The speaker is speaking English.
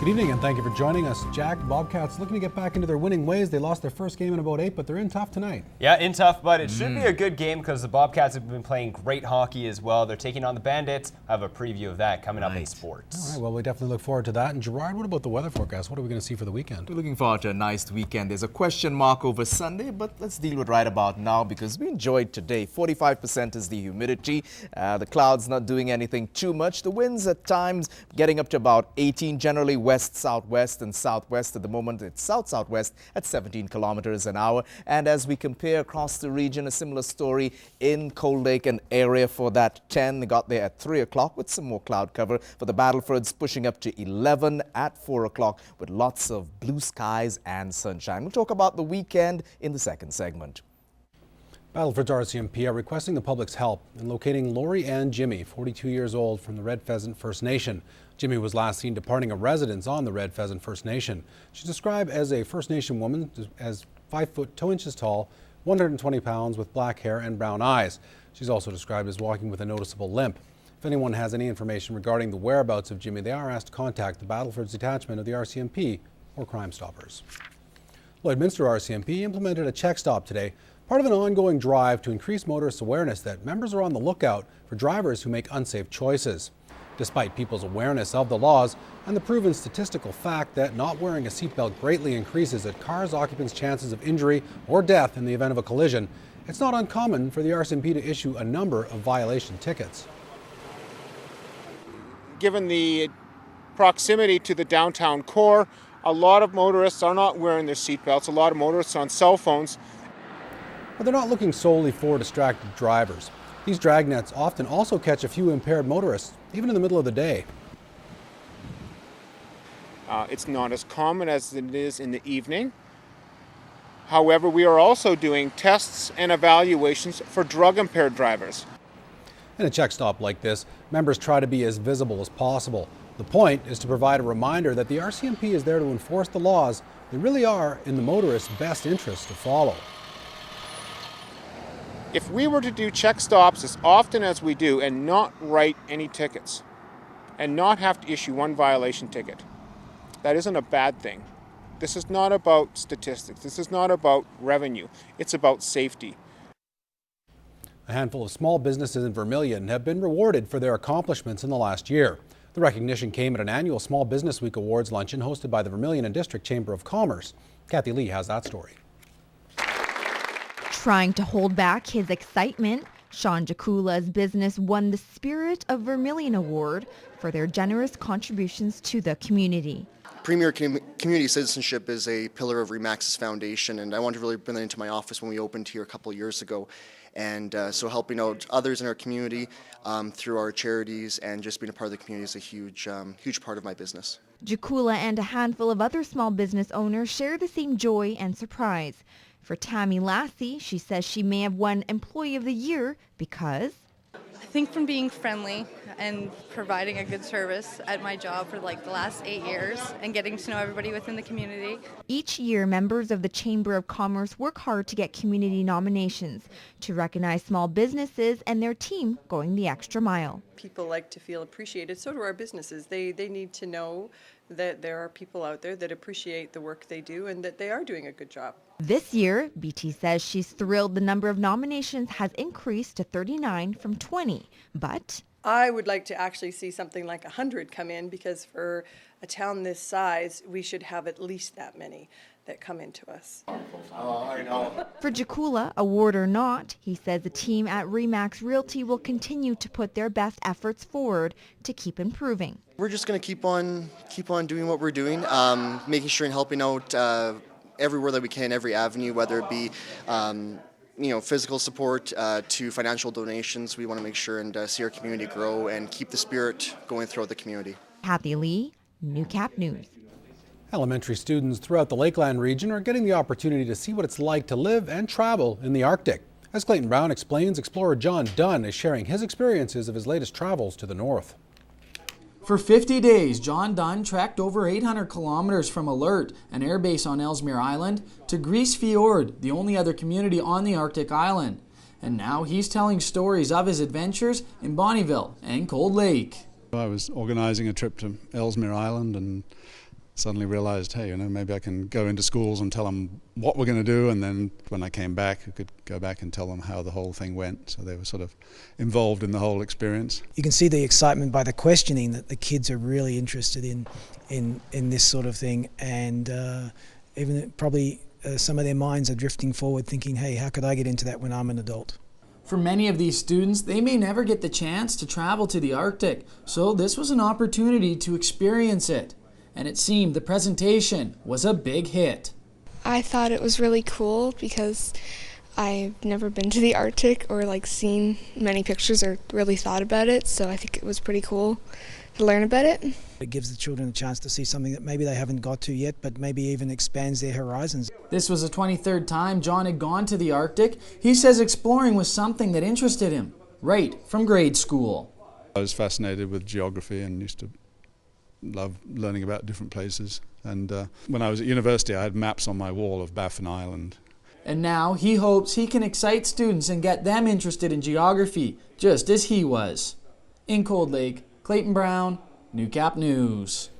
Good evening and thank you for joining us. Jack, Bobcats looking to get back into their winning ways. They lost their first game in about 8, but they're in tough tonight. Yeah, in tough, but it should be a good game because the Bobcats have been playing great hockey as well. They're taking on the Bandits. I have a preview of that coming up in sports. All right, well, we definitely look forward to that. And Gerard, what about the weather forecast? What are we going to see for the weekend? We're looking forward to a nice weekend. There's a question mark over Sunday, but let's deal with right about now because we enjoyed today. 45% is the humidity. The clouds not doing anything too much. The winds at times getting up to about 18, generally west-southwest and southwest. At the moment, it's south-southwest at 17 kilometers an hour. And as we compare across the region, a similar story in Cold Lake and area for that 10. They got there at 3 o'clock with some more cloud cover. For the Battlefords, pushing up to 11 at 4 o'clock with lots of blue skies and sunshine. We'll talk about the weekend in the second segment. Battlefords RCMP are requesting the public's help in locating Lori Ann Jimmy, 42 years old, from the Red Pheasant First Nation. Jimmy was last seen departing a residence on the Red Pheasant First Nation. She's described as a First Nation woman, as 5 foot 2 inches tall, 120 pounds, with black hair and brown eyes. She's also described as walking with a noticeable limp. If anyone has any information regarding the whereabouts of Jimmy, they are asked to contact the Battlefords detachment of the RCMP or Crime Stoppers. Lloydminster RCMP implemented a check stop today, part of an ongoing drive to increase motorists' awareness that members are on the lookout for drivers who make unsafe choices. Despite people's awareness of the laws and the proven statistical fact that not wearing a seatbelt greatly increases a car's occupant's chances of injury or death in the event of a collision, it's not uncommon for the RCMP to issue a number of violation tickets. Given the proximity to the downtown core, a lot of motorists are not wearing their seatbelts. A lot of motorists are on cell phones. But they're not looking solely for distracted drivers. These dragnets often also catch a few impaired motorists, even in the middle of the day. It's not as common as it is in the evening. However, we are also doing tests and evaluations for drug-impaired drivers. In a check stop like this, members try to be as visible as possible. The point is to provide a reminder that the RCMP is there to enforce the laws. They really are in the motorist's best interest to follow. If we were to do check stops as often as we do and not write any tickets and not have to issue one violation ticket, that isn't a bad thing. This is not about statistics. This is not about revenue. It's about safety. A handful of small businesses in Vermillion have been rewarded for their accomplishments in the last year. The recognition came at an annual Small Business Week Awards luncheon hosted by the Vermillion and District Chamber of Commerce. Kathy Lee has that story. Trying to hold back his excitement, Sean Jakula's business won the Spirit of Vermillion Award for their generous contributions to the community. Premier Community Citizenship is a pillar of RE/MAX's foundation, and I wanted to really bring that into my office when we opened here a couple of years ago. And so helping out others in our community through our charities and just being a part of the community is a huge part of my business. Jakula and a handful of other small business owners share the same joy and surprise. For Tammy Lassie, she says she may have won Employee of the Year because I think from being friendly and providing a good service at my job for like the last 8 years and getting to know everybody within the community. Each year, members of the Chamber of Commerce work hard to get community nominations to recognize small businesses and their team going the extra mile. People like to feel appreciated, so do our businesses. They need to know that there are people out there that appreciate the work they do and that they are doing a good job. This year, BT says she's thrilled the number of nominations has increased to 39 from 20, but I would like to actually see something like 100 come in, because for a town this size, we should have at least that many that come into us. For Jakula, award or not, he says the team at RE/MAX Realty will continue to put their best efforts forward to keep improving. We're just going to keep on doing what we're doing, making sure and helping out everywhere that we can, every avenue, whether it be physical support to financial donations. We want to make sure and see our community grow and keep the spirit going throughout the community. Kathy Lee, Newcap News. Elementary students throughout the Lakeland region are getting the opportunity to see what it's like to live and travel in the Arctic. As Clayton Brown explains, explorer John Dunn is sharing his experiences of his latest travels to the north. For 50 days, John Dunn trekked over 800 kilometers from Alert, an airbase on Ellesmere Island, to Grise Fiord, the only other community on the Arctic island. And now he's telling stories of his adventures in Bonnyville and Cold Lake. I was organising a trip to Ellesmere Island and suddenly realized, hey, maybe I can go into schools and tell them what we're going to do, and then when I came back, I could go back and tell them how the whole thing went. So they were sort of involved in the whole experience. You can see the excitement by the questioning that the kids are really interested in this sort of thing, and even probably some of their minds are drifting forward thinking, hey, how could I get into that when I'm an adult? For many of these students, they may never get the chance to travel to the Arctic, so this was an opportunity to experience it. And it seemed the presentation was a big hit. I thought it was really cool because I've never been to the Arctic or seen many pictures or really thought about it, so I think it was pretty cool to learn about it. It gives the children a chance to see something that maybe they haven't got to yet, but maybe even expands their horizons. This was the 23rd time John had gone to the Arctic. He says exploring was something that interested him, right from grade school. I was fascinated with geography and used to love learning about different places. And when I was at university, I had maps on my wall of Baffin Island. And now he hopes he can excite students and get them interested in geography, just as he was. In Cold Lake, Clayton Brown, Newcap News.